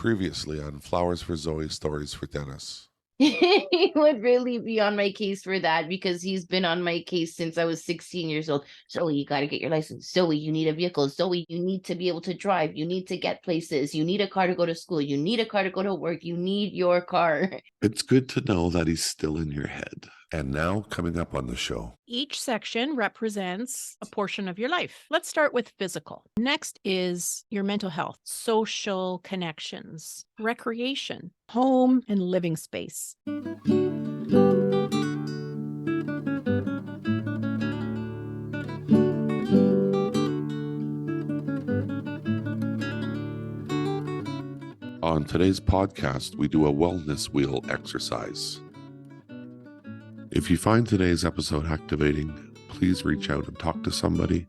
Previously on Flowers for Zoe, Stories for Dennis. He would really be on my case for that because he's been on my case since I was 16 years old. Zoe, you got to get your license. Zoe, you need a vehicle. Zoe, you need to be able to drive. You need to get places. You need a car to go to school. You need a car to go to work. You need your car. It's good to know that he's still in your head. And now, coming up on the show, Each section represents a portion of your life. Let's start with physical. Next is your mental health, social connections, recreation, home and living space. on today's podcast, we do a wellness wheel exercise. If you find today's episode activating, please reach out and talk to somebody.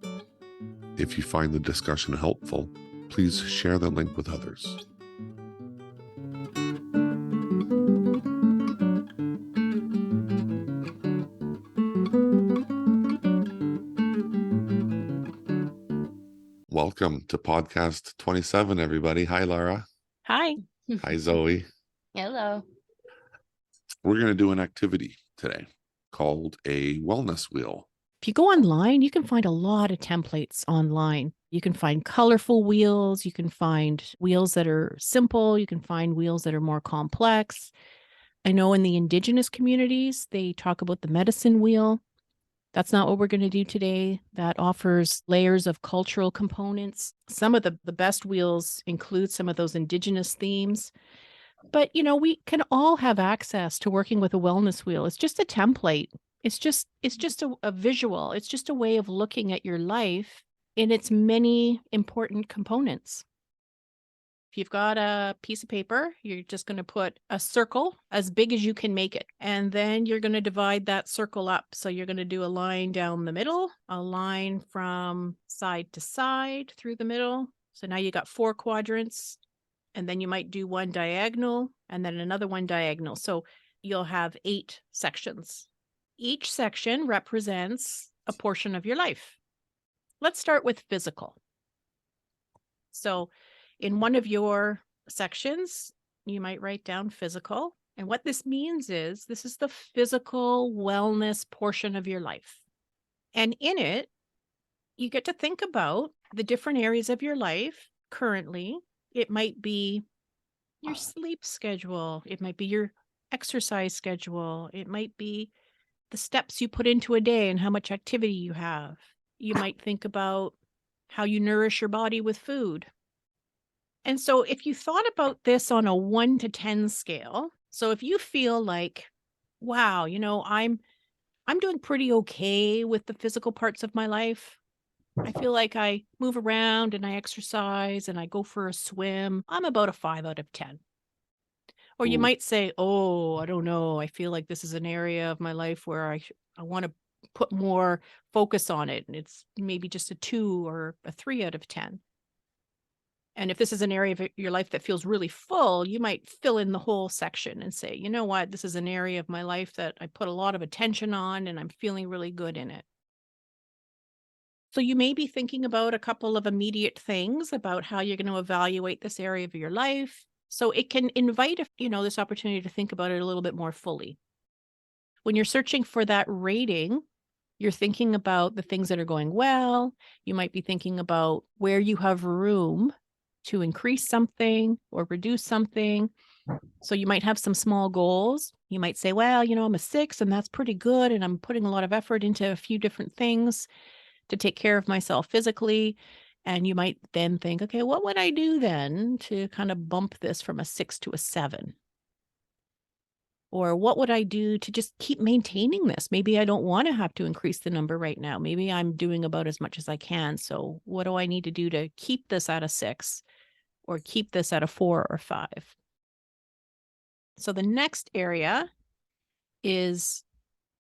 If you find the discussion helpful, please share the link with others. Welcome to podcast 27, everybody. Hi, Lara. Hi. Hi, Zoe. Hello. We're going to do an activity today called a wellness wheel. If you go online, you can find a lot of templates online. You can find colorful wheels. You can find wheels that are simple. You can find wheels that are more complex. I know in the Indigenous communities, they talk about the medicine wheel. That's not what we're going to do today. That offers layers of cultural components. Some of the best wheels include some of those Indigenous themes. But, we can all have access to working with a wellness wheel. It's just a template. It's just a visual. It's just a way of looking at your life in its many important components. If you've got a piece of paper, you're just going to put a circle as big as you can make it. And then you're going to divide that circle up. So you're going to do a line down the middle, a line from side to side through the middle. So now you got 4 quadrants. And then you might do one diagonal and then another one diagonal. So you'll have 8 sections. Each section represents a portion of your life. Let's start with physical. So in one of your sections, you might write down physical. And what this means is this is the physical wellness portion of your life. And in it, you get to think about the different areas of your life currently. It might be your sleep schedule. It might be your exercise schedule. It might be the steps you put into a day and how much activity you have. You might think about how you nourish your body with food. And so if you thought about this on a 1 to 10 scale, so if you feel like, wow, I'm doing pretty okay with the physical parts of my life. I feel like I move around and I exercise and I go for a swim. I'm about a 5 out of 10. Or you Ooh. might say, oh, I don't know. I feel like this is an area of my life where I want to put more focus on it. And it's maybe just a 2 or a 3 out of 10. And if this is an area of your life that feels really full, you might fill in the whole section and say, you know what, this is an area of my life that I put a lot of attention on and I'm feeling really good in it. So you may be thinking about a couple of immediate things about how you're going to evaluate this area of your life. So it can invite, this opportunity to think about it a little bit more fully. When you're searching for that rating, you're thinking about the things that are going well. You might be thinking about where you have room to increase something or reduce something. So you might have some small goals. You might say, well, I'm a 6 and that's pretty good. And I'm putting a lot of effort into a few different things to take care of myself physically. And you might then think, okay, what would I do then to kind of bump this from a 6 to a 7? Or what would I do to just keep maintaining this? Maybe I don't want to have to increase the number right now. Maybe I'm doing about as much as I can. So what do I need to do to keep this at a 6 or keep this at a 4 or 5? So the next area is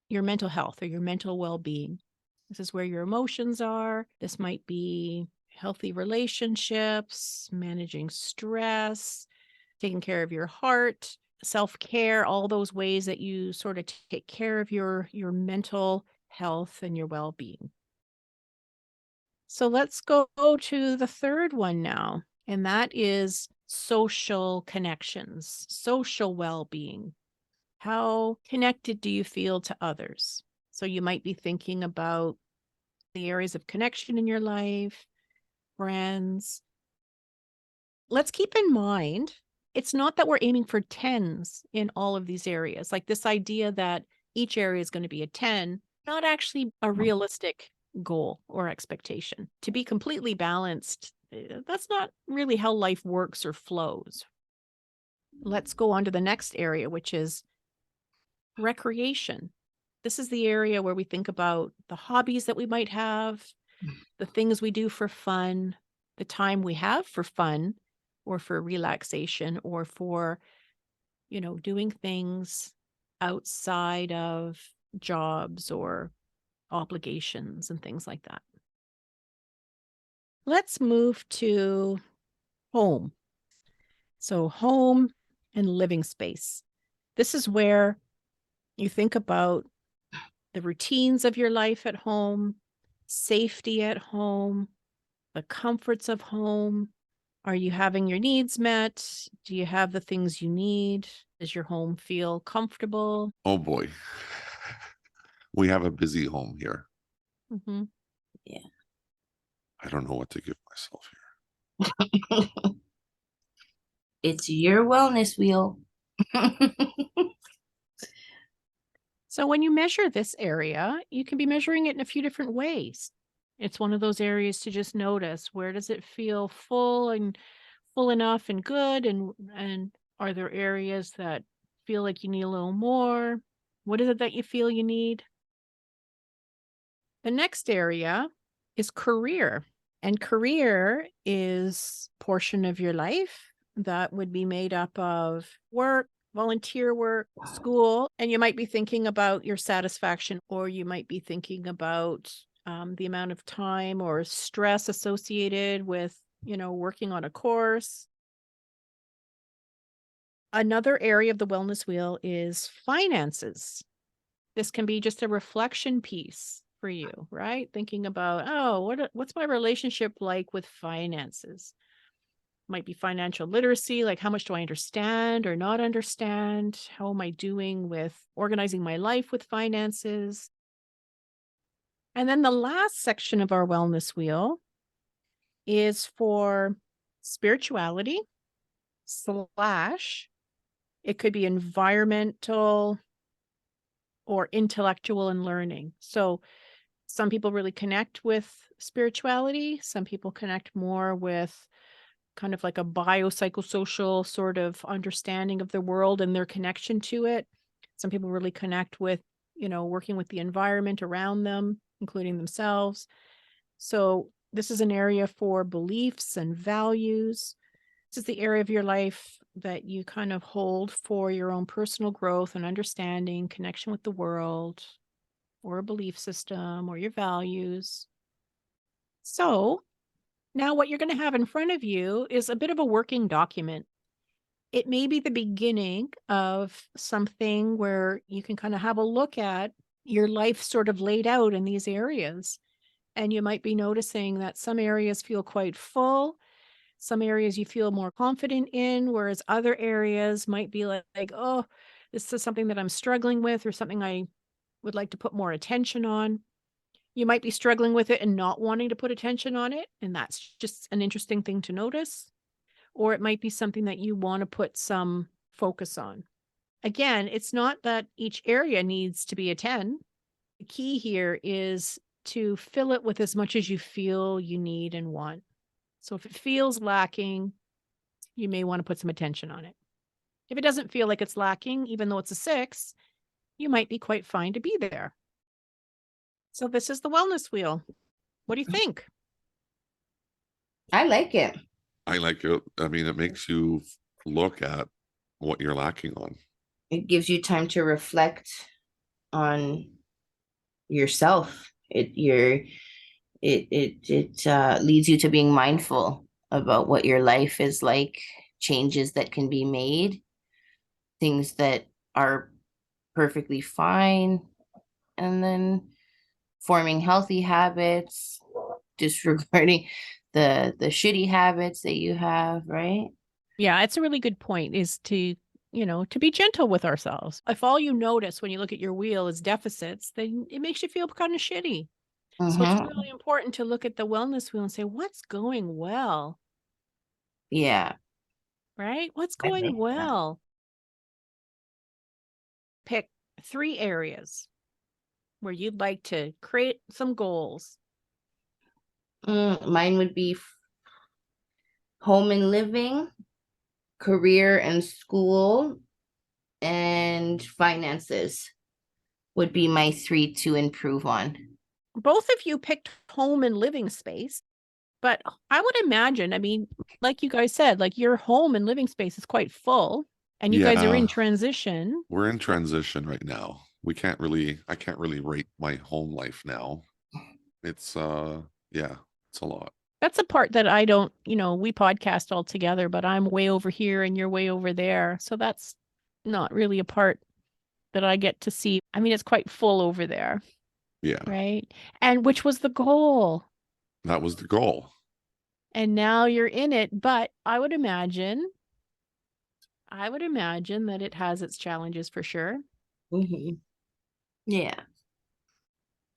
your mental health or your mental well-being. This is where your emotions are. This might be healthy relationships, managing stress, taking care of your heart, self-care, all those ways that you sort of take care of your mental health and your well-being. So let's go to the third one now, and that is social connections, social well-being. How connected do you feel to others? So you might be thinking about the areas of connection in your life, friends. Let's keep in mind, it's not that we're aiming for 10s in all of these areas. Like this idea that each area is going to be a 10, not actually a realistic goal or expectation. To be completely balanced, that's not really how life works or flows. Let's go on to the next area, which is recreation. This is the area where we think about the hobbies that we might have, the things we do for fun, the time we have for fun or for relaxation or for, doing things outside of jobs or obligations and things like that. Let's move to home. So, home and living space. This is where you think about the routines of your life at home, safety at home, the comforts of home. Are you having your needs met? Do you have the things you need? Does your home feel comfortable? Oh boy. We have a busy home here. Mm-hmm. Yeah. I don't know what to give myself here. It's your wellness wheel. So when you measure this area, you can be measuring it in a few different ways. It's one of those areas to just notice, where does it feel full and full enough and good, and are there areas that feel like you need a little more? What is it that you feel you need? The next area is career. And career is portion of your life that would be made up of work, volunteer work, school, and you might be thinking about your satisfaction, or you might be thinking about the amount of time or stress associated with, working on a course. Another area of the wellness wheel is finances. This can be just a reflection piece for you, right? Thinking about, oh, what's my relationship like with finances? Might be financial literacy, like how much do I understand or not understand? How am I doing with organizing my life with finances? And then the last section of our wellness wheel is for spirituality slash, it could be environmental or intellectual and learning. So some people really connect with spirituality. Some people connect more with kind of like a biopsychosocial sort of understanding of the world and their connection to it. Some people really connect with, working with the environment around them, including themselves. So this is an area for beliefs and values. This is the area of your life that you kind of hold for your own personal growth and understanding, connection with the world, or a belief system, or your values. So now what you're going to have in front of you is a bit of a working document. It may be the beginning of something where you can kind of have a look at your life sort of laid out in these areas. And you might be noticing that some areas feel quite full. Some areas you feel more confident in, whereas other areas might be like, oh, this is something that I'm struggling with or something I would like to put more attention on. You might be struggling with it and not wanting to put attention on it, and that's just an interesting thing to notice. Or it might be something that you want to put some focus on. Again, it's not that each area needs to be a 10. The key here is to fill it with as much as you feel you need and want. So if it feels lacking, you may want to put some attention on it. If it doesn't feel like it's lacking, even though it's a 6, you might be quite fine to be there. So this is the wellness wheel. What do you think? I like it. I like it. I mean, it makes you look at what you're lacking on. It gives you time to reflect on yourself. It leads you to being mindful about what your life is like, changes that can be made, things that are perfectly fine, and then forming healthy habits, disregarding the shitty habits that you have, right? Yeah, it's a really good point is to, to be gentle with ourselves. If all you notice when you look at your wheel is deficits, then it makes you feel kind of shitty. So it's Mm-hmm. really important to look at the wellness wheel and say, what's going well, Yeah. right? What's I like going that. well? Pick 3 areas where you'd like to create some goals. Mine would be home and living, career and school, and finances would be my 3 to improve on. Both of you picked home and living space, but I would imagine, I mean, like you guys said, like your home and living space is quite full and you guys are in Yeah, transition. we're in transition right now. I can't really rate my home life now. It's yeah, it's a lot. That's a part that I don't, we podcast all together, but I'm way over here and you're way over there. So that's not really a part that I get to see. I mean, it's quite full over there, Yeah, right? And which was the goal. that was the goal. And now you're in it, but I would imagine that it has its challenges for sure. Mm-hmm. Yeah.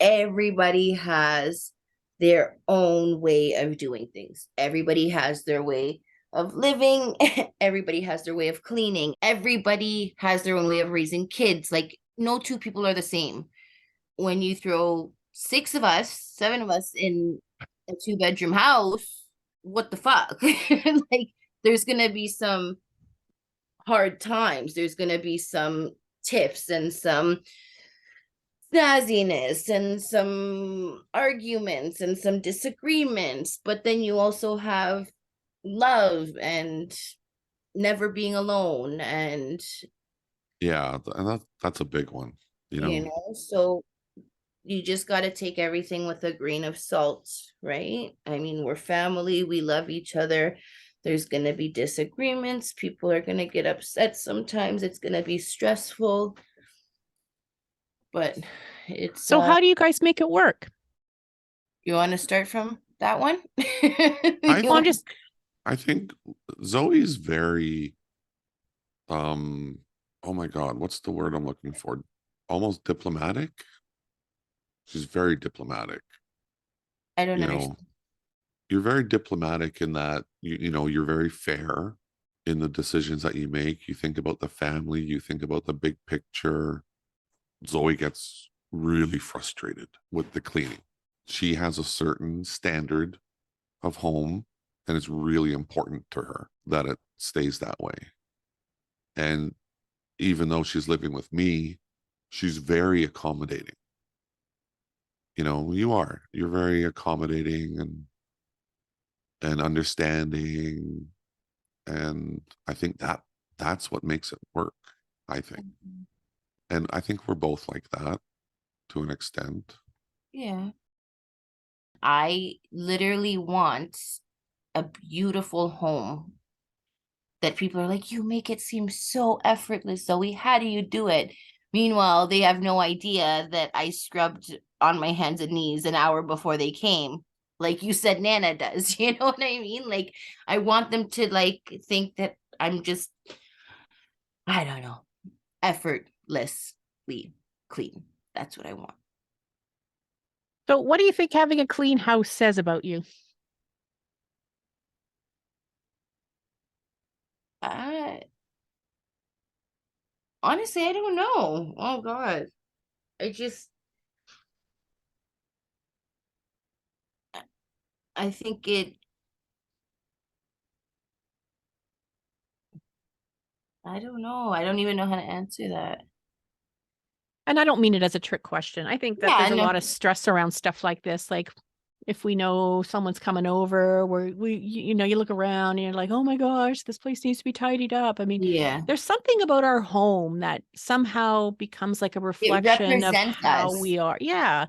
Everybody has their own way of doing things. Everybody has their way of living. Everybody has their way of cleaning. Everybody has their own way of raising kids. Like, no two people are the same. When you throw 6 of us, 7 of us in a 2-bedroom house, what the fuck? Like, there's gonna be some hard times. There's gonna be some tiffs and some snazziness and some arguments and some disagreements, but then you also have love and never being alone, and Yeah, and that's a big one, you know. so you just got to take everything with a grain of salt, right? I mean, we're family, we love each other. There's going to be disagreements, people are going to get upset sometimes, it's going to be stressful, but it's So how do you guys make it work? you want to start from that one? I Well, I'm think just I think Zoe's very oh my God, what's the word I'm looking for? Almost diplomatic. She's very diplomatic. I don't You understand. know, you're very diplomatic in that you know, you're very fair in the decisions that you make. You think about the family, you think about the big picture. Zoe gets really frustrated with the cleaning. She has a certain standard of home, and it's really important to her that it stays that way. And even though she's living with me, she's very accommodating. You know, you're very accommodating and understanding. And I think that's what makes it work, I think. And I think we're both like that to an extent. Yeah. I literally want a beautiful home that people are like, you make it seem so effortless, Zoe. How do you do it? Meanwhile, they have no idea that I scrubbed on my hands and knees an hour before they came. Like you said, Nana does. You know what I mean? Like, I want them to like think that I'm just, I don't know, effortlessly clean. That's what I want. So what do you think having a clean house says about you? I honestly, I don't know. Oh God. I just I think I don't know. I don't even know how to answer that. And I don't mean it as a trick question. I think that Yeah, there's a no. lot of stress around stuff like this. Like if we know someone's coming over, you look around and you're like, oh my gosh, this place needs to be tidied up. I mean, Yeah. there's something about our home that somehow becomes like a It reflection of represents how us. we are. Yeah.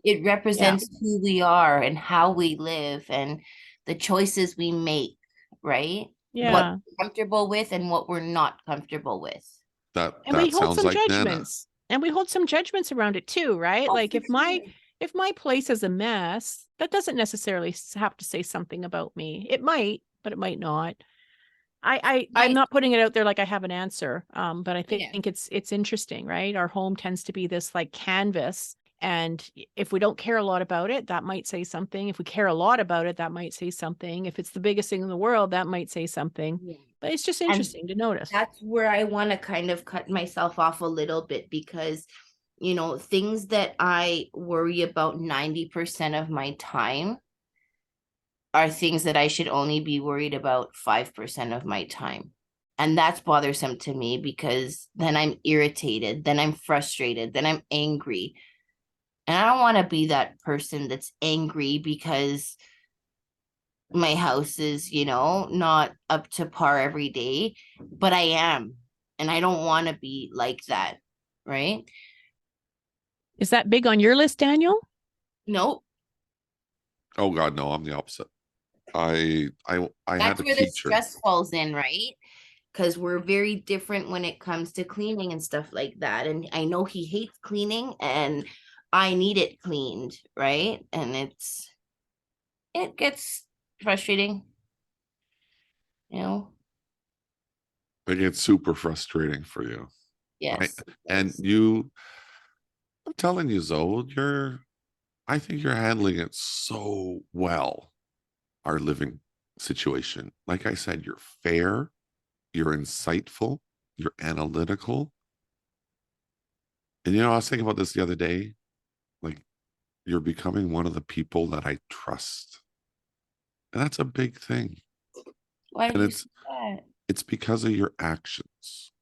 It Yeah. represents who we are and how we live and the choices we make, right? What Yeah. we're comfortable with and what we're not comfortable with. And we That hold sounds some like Nana. judgments. And we hold some judgments around it too, right? Oh, Like for sure. if my place is a mess, that doesn't necessarily have to say something about me. It might, but it might not. I'm not putting it out there like I have an answer. But I Yeah. think it's interesting, right? Our home tends to be this like canvas. And if we don't care a lot about it, that might say something. If we care a lot about it, that might say something. If it's the biggest thing in the world, that might say something. Yeah. But it's just And interesting to notice. that's where I want to kind of cut myself off a little bit, because, you know, things that I worry about 90% of my time are things that I should only be worried about 5% of my time. And that's bothersome to me, because then I'm irritated, then I'm frustrated, then I'm angry. And I don't want to be that person that's angry because my house is, you know, not up to par every day, but I am. And I don't want to be like that. Right? Is that big on your list, Daniel? Nope. Oh God, no, I'm the opposite. I had That's a where the teacher. stress falls in, right? Because we're very different when it comes to cleaning and stuff like that. And I know he hates cleaning, and I need it cleaned, right? And it gets frustrating, you know. It gets super frustrating for you. Yes. And Yes. I'm telling you, Zoe, I think you're handling it so well, our living situation. Like I said, you're fair, you're insightful, you're analytical. And I was thinking about this the other day. Like, you're becoming one of the people that I trust. And that's a big thing. Why And did you say that? it's because of your actions.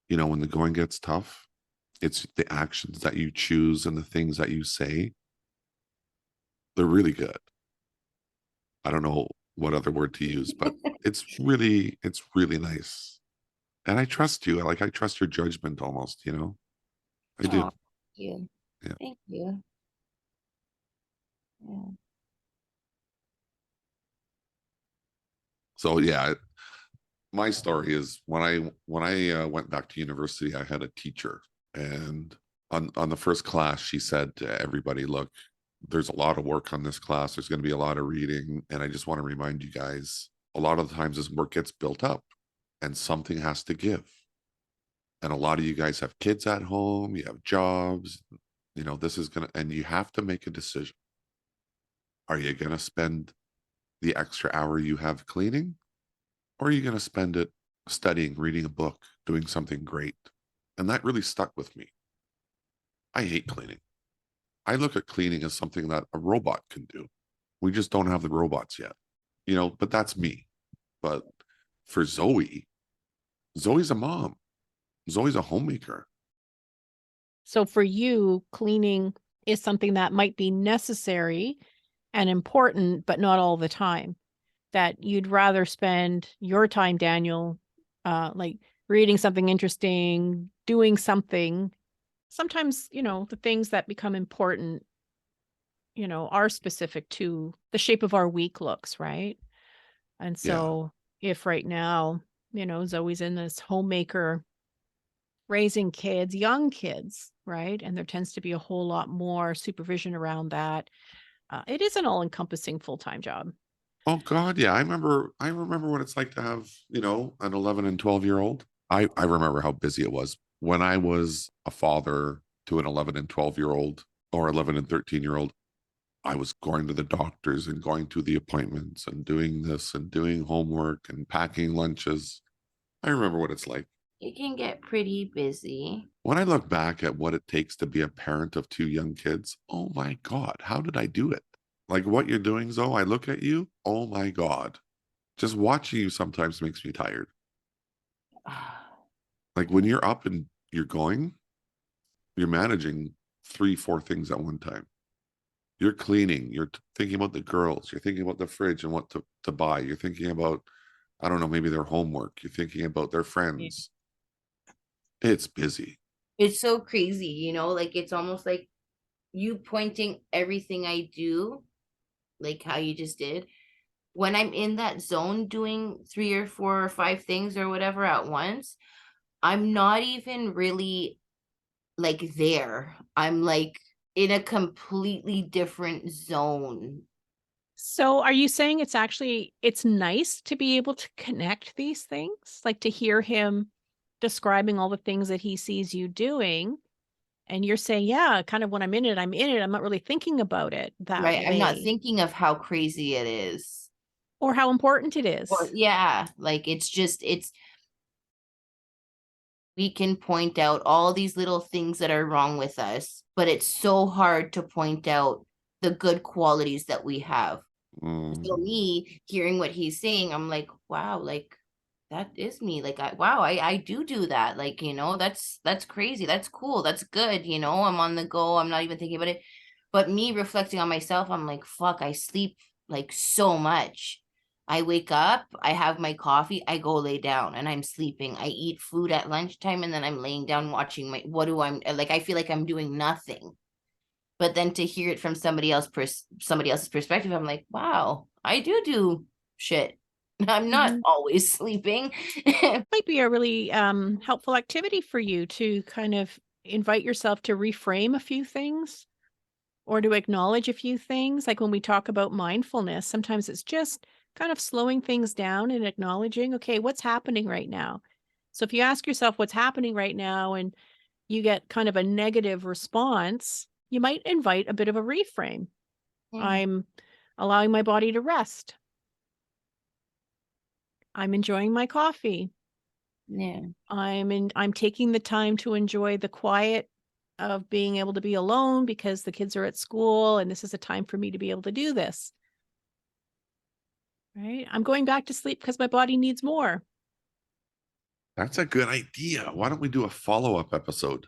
When the going gets tough, it's the actions that you choose and the things that you say. They're really good. I don't know what other word to use, but it's really nice. And I trust you. I trust your judgment almost, I do. Oh, thank you. Yeah. Thank you. Yeah. So yeah, my story is when I went back to university, I had a teacher, and on the first class, she said to everybody, "Look, there's a lot of work on this class. There's going to be a lot of reading, and I just want to remind you guys, a lot of the times this work gets built up, and something has to give. And a lot of you guys have kids at home, you have jobs, this is and you have to make a decision. Are you going to spend the extra hour you have cleaning, or are you going to spend it studying, reading a book, doing something great?" And that really stuck with me. I hate cleaning. I look at cleaning as something that a robot can do. We just don't have the robots yet, but that's me. But for Zoe's a mom. Zoe's a homemaker. So for you, cleaning is something that might be necessary and important, but not all the time. That you'd rather spend your time, Daniel, like reading something interesting, doing something. Sometimes, the things that become important, are specific to the shape of our week looks, right? And Yeah. so if right now, Zoe's in this homemaker raising kids, young kids, right? And there tends to be a whole lot more supervision around that. It is an all-encompassing full-time job. Oh God, yeah. I remember what it's like to have, an 11 and 12-year-old. I remember how busy it was when I was a father to an 11 and 12-year-old, or 11 and 13-year-old. I was going to the doctors and going to the appointments and doing this and doing homework and packing lunches. I remember what it's like. It can get pretty busy. When I look back at what it takes to be a parent of two young kids, oh my God, how did I do it? Like what you're doing, Zoe, I look at you, oh my God. Just watching you sometimes makes me tired. Like when you're up and you're managing 3-4 things at one time. You're cleaning, you're thinking about the girls, you're thinking about the fridge and what to buy. You're thinking about, I don't know, maybe their homework. You're thinking about their friends. It's busy. It's so crazy, like it's almost like you pointing everything I do, like how you just did. When I'm in that zone doing 3 or 4 or 5 things or whatever at once, I'm not even really like there. I'm like in a completely different zone. So are you saying it's nice to be able to connect these things? Like to hear him describing all the things that he sees you doing, and you're saying, yeah, kind of when I'm in it, I'm in it. I'm not really thinking about it that Right. I'm not way thinking of how crazy it is. or how important it Or is. yeah, like it's we can point out all these little things that are wrong with us, but it's so hard to point out the good qualities that we have. So Mm, me hearing what he's saying, I'm like, wow, like that is me. Like I do that. Like, that's crazy. That's cool. That's good. I'm on the go. I'm not even thinking about it. But me reflecting on myself, I'm like, fuck, I sleep like so much. I wake up, I have my coffee, I go lay down and I'm sleeping. I eat food at lunchtime and then I'm laying down watching what do I'm like I feel like I'm doing nothing. But then to hear it from somebody else's perspective, I'm like, wow, I do shit. I'm not Mhm. always sleeping. Might be a really helpful activity for you to kind of invite yourself to reframe a few things or to acknowledge a few things. Like when we talk about mindfulness, sometimes it's just kind of slowing things down and acknowledging, okay, what's happening right now? So if you ask yourself what's happening right now and you get kind of a negative response, you might invite a bit of a reframe. Mhm. I'm allowing my body to rest. I'm enjoying my coffee. Yeah. I'm taking the time to enjoy the quiet of being able to be alone because the kids are at school and this is a time for me to be able to do this. Right? I'm going back to sleep because my body needs more. that's a good idea. Why don't we do a follow-up episode?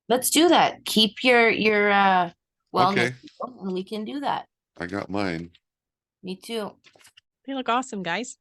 Let's do that. Keep your wellness Okay, and we can do that. I got mine. Me too. They look awesome, guys.